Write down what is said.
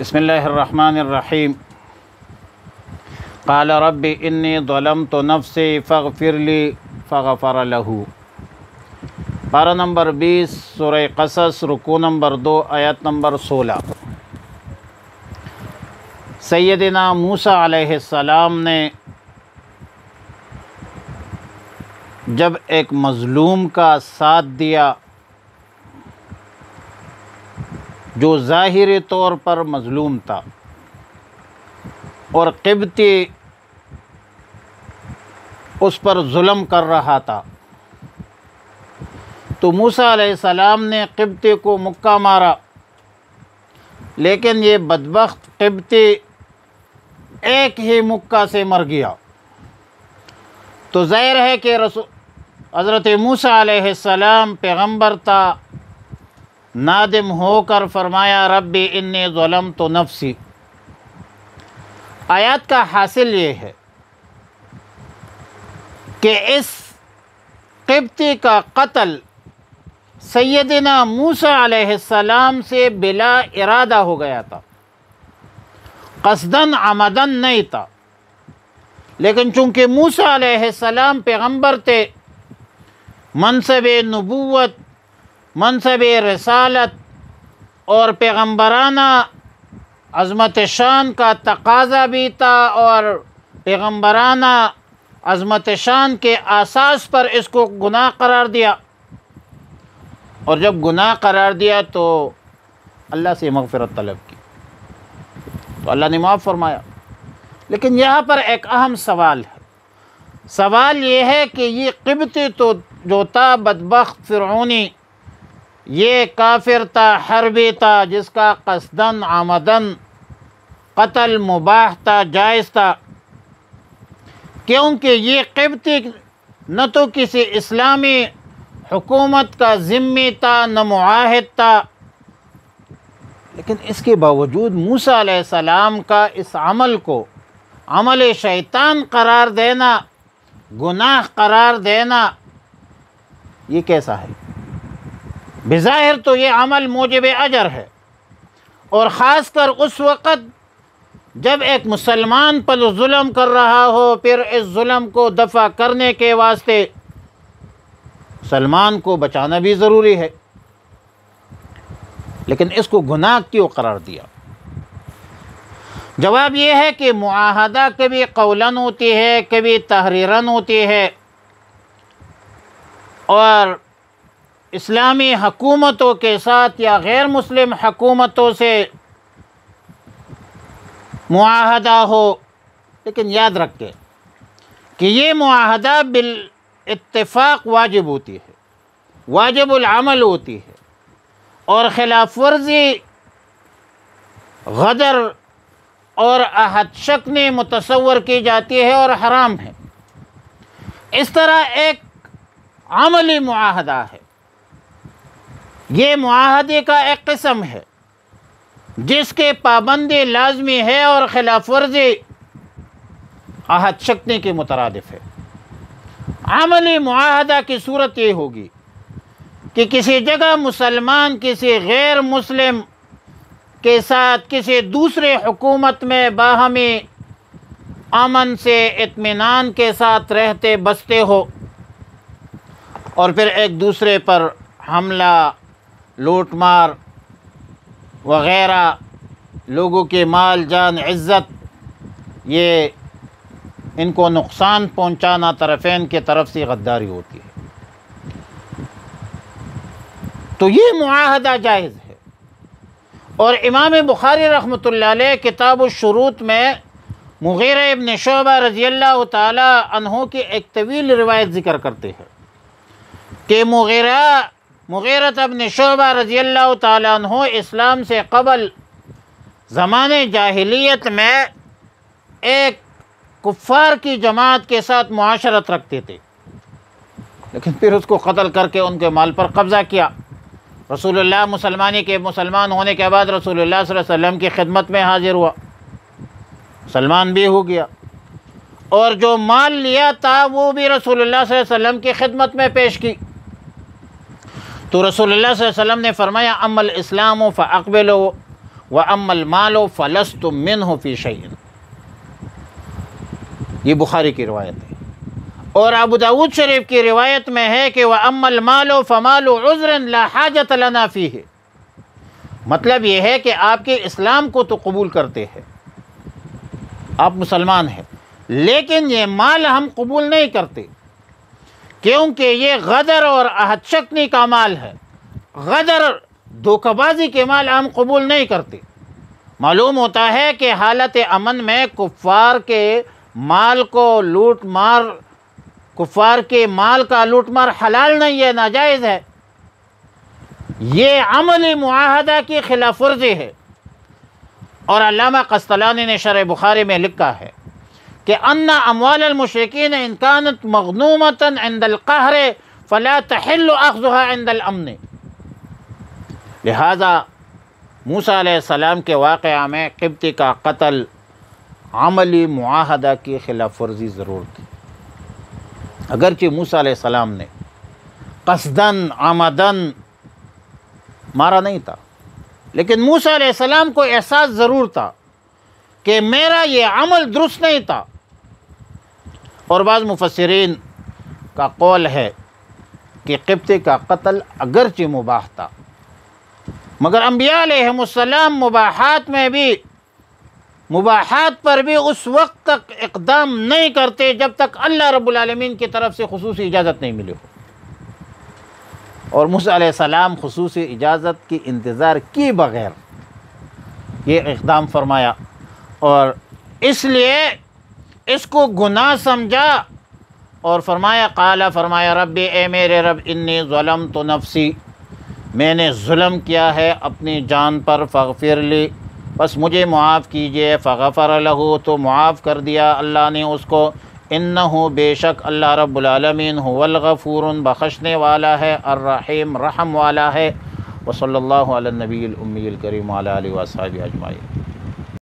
بسم اللہ الرحمن الرحیم۔ قال رب انی ظلمت نفسی فاغفر لی فغفر لہ۔ پارہ نمبر 20 سورہ قصص، رکوع نمبر 2، آیت نمبر 16۔ سیدنا موسیٰ علیہ السلام نے جب ایک مظلوم کا ساتھ دیا جو ظاہری طور پر مظلوم تھا اور قبطی اس پر ظلم کر رہا تھا، تو موسیٰ علیہ السلام نے قبطی کو مکہ مارا، لیکن یہ بدبخت قبطی ایک ہی مکہ سے مر گیا۔ تو ظاہر ہے کہ حضرت موسیٰ علیہ السلام پیغمبر تھا، نادم ہو کر فرمایا ربی انی ظلمت نفسی۔ آیات کا حاصل یہ ہے کہ اس قبطی کا قتل سیدنا موسیٰ علیہ السلام سے بلا ارادہ ہو گیا تھا، قصداً عمداً نہیں تھا، لیکن چونکہ موسیٰ علیہ السلام پیغمبر تھے، منصب نبوت، منصب رسالت اور پیغمبرانہ عظمت شان کا تقاضا بھی تھا، اور پیغمبرانہ عظمت شان کے اساس پر اس کو گناہ قرار دیا، اور جب گناہ قرار دیا تو اللہ سے مغفرت طلب کی تو اللہ نے معاف فرمایا۔ لیکن یہاں پر ایک اہم سوال ہے، سوال یہ ہے کہ یہ قبطی تو جو تھا بدبخت فرعونی، یہ کافر تھا، حربی تھا، جس کا قصداً عمداً قتل مباح تھا، جائز تھا، کیونکہ یہ قبطی نہ تو کسی اسلامی حکومت کا ذمی تھا نہ معاہد تھا، لیکن اس کے باوجود موسیٰ علیہ السلام کا اس عمل کو عمل شیطان قرار دینا، گناہ قرار دینا، یہ کیسا ہے؟ بظاہر تو یہ عمل موجب اجر ہے، اور خاص کر اس وقت جب ایک مسلمان پر ظلم کر رہا ہو، پھر اس ظلم کو دفع کرنے کے واسطے مسلمان کو بچانا بھی ضروری ہے، لیکن اس کو گناہ کیوں قرار دیا؟ جواب یہ ہے کہ معاہدہ کبھی قولاً ہوتی ہے، کبھی تحریراً ہوتی ہے، اور اسلامی حکومتوں کے ساتھ یا غیر مسلم حکومتوں سے معاہدہ ہو، لیکن یاد رکھیں کہ یہ معاہدہ بالاتفاق واجب ہوتی ہے، واجب العمل ہوتی ہے، اور خلاف ورزی غدر اور عہد شکنی متصور کی جاتی ہے اور حرام ہے۔ اس طرح ایک عملی معاہدہ ہے، یہ معاہدے کا ایک قسم ہے جس کے پابندی لازمی ہے اور خلاف ورزی عہد شکنی کے مترادف ہے۔ عملی معاہدہ کی صورت یہ ہوگی کہ کسی جگہ مسلمان کسی غیر مسلم کے ساتھ کسی دوسرے حکومت میں باہمی امن سے اطمینان کے ساتھ رہتے بستے ہو، اور پھر ایک دوسرے پر حملہ، لوٹ مار وغیرہ، لوگوں کے مال جان عزت، یہ ان کو نقصان پہنچانا طرفین کی طرف سے غداری ہوتی ہے، تو یہ معاہدہ جائز ہے۔ اور امام بخاری رحمۃ اللہ علیہ کتاب الشروط میں مغیرہ ابن شعبہ رضی اللہ تعالی عنہ کی ایک طویل روایت ذکر کرتے ہیں کہ مغیرہ ابن شعبہ رضی اللہ تعالی عنہ اسلام سے قبل زمانے جاہلیت میں ایک کفار کی جماعت کے ساتھ معاشرت رکھتے تھے، لیکن پھر اس کو قتل کر کے ان کے مال پر قبضہ کیا۔ رسول اللہ مسلمان ہونے کے بعد رسول اللہ صلی اللہ علیہ وسلم کی خدمت میں حاضر ہوا، مسلمان بھی ہو گیا، اور جو مال لیا تھا وہ بھی رسول اللہ صلی اللہ علیہ وسلم کی خدمت میں پیش کی۔ تو رسول اللہ صلی اللہ علیہ وسلم نے فرمایا اما الاسلام فاقبلوا وَأَمَّا الْمَالُ فَلَسْتُ مِنْهُ فِي شَيْءٍ، یہ بخاری کی روایت ہے۔ اور ابو داؤد شریف کی روایت میں ہے کہ وَأَمَّا الْمَالُ فَمَالُ عُذْرٍ لَا حَاجَةَ لَنَا فِيهِ، مطلب یہ ہے کہ آپ کے اسلام کو تو قبول کرتے ہیں، آپ مسلمان ہیں، لیکن یہ مال ہم قبول نہیں کرتے، کیونکہ یہ غدر اور عہد شکنی کا مال ہے۔ غدر، دھوکہ بازی کے مال ہم قبول نہیں کرتے۔ معلوم ہوتا ہے کہ حالت امن میں کفار کے مال کو کفار کے مال کا لوٹ مار حلال نہیں ہے، ناجائز ہے، یہ عملی معاہدہ کی خلاف ورزی ہے۔ اور علامہ قسطلانی نے شرح بخاری میں لکھا ہے کہ ان اموال المشرکین ان كانت مغنومۃ عند القہر فلا تحل اخذها عند الامن، لہذا موسیٰ علیہ السلام کے واقعہ میں قبطی کا قتل عملی معاہدہ کی خلاف ورزی ضرور تھی۔ اگرچہ موسیٰ علیہ السلام نے قصداً عمداً مارا نہیں تھا، لیکن موسیٰ علیہ السلام کو احساس ضرور تھا کہ میرا یہ عمل درست نہیں تھا۔ اور بعض مفسرین کا قول ہے کہ قبطی کا قتل اگرچہ مباح تھا، مگر انبیاء علیہم السلام مباحات پر بھی اس وقت تک اقدام نہیں کرتے جب تک اللہ رب العالمین کی طرف سے خصوصی اجازت نہیں ملی ہو، اور موسیٰ علیہ السلام خصوصی اجازت کی انتظار کی بغیر یہ اقدام فرمایا، اور اس لیے اس کو گناہ سمجھا اور فرمایا ربی، اے میرے رب، انی ظلمت نفسی، میں نے ظلم کیا ہے اپنی جان پر، فاغفر لی، بس مجھے معاف کیجئے، فغفر لہ، تو معاف کر دیا اللہ نے اس کو، انہ، بے شک اللہ رب العالمین، هو الغفور، بخشنے والا ہے، الرحیم، رحم والا ہے۔ وصلی اللہ علی النبی الامی الکریم وعلی آلہ وصحبہ اجمعین۔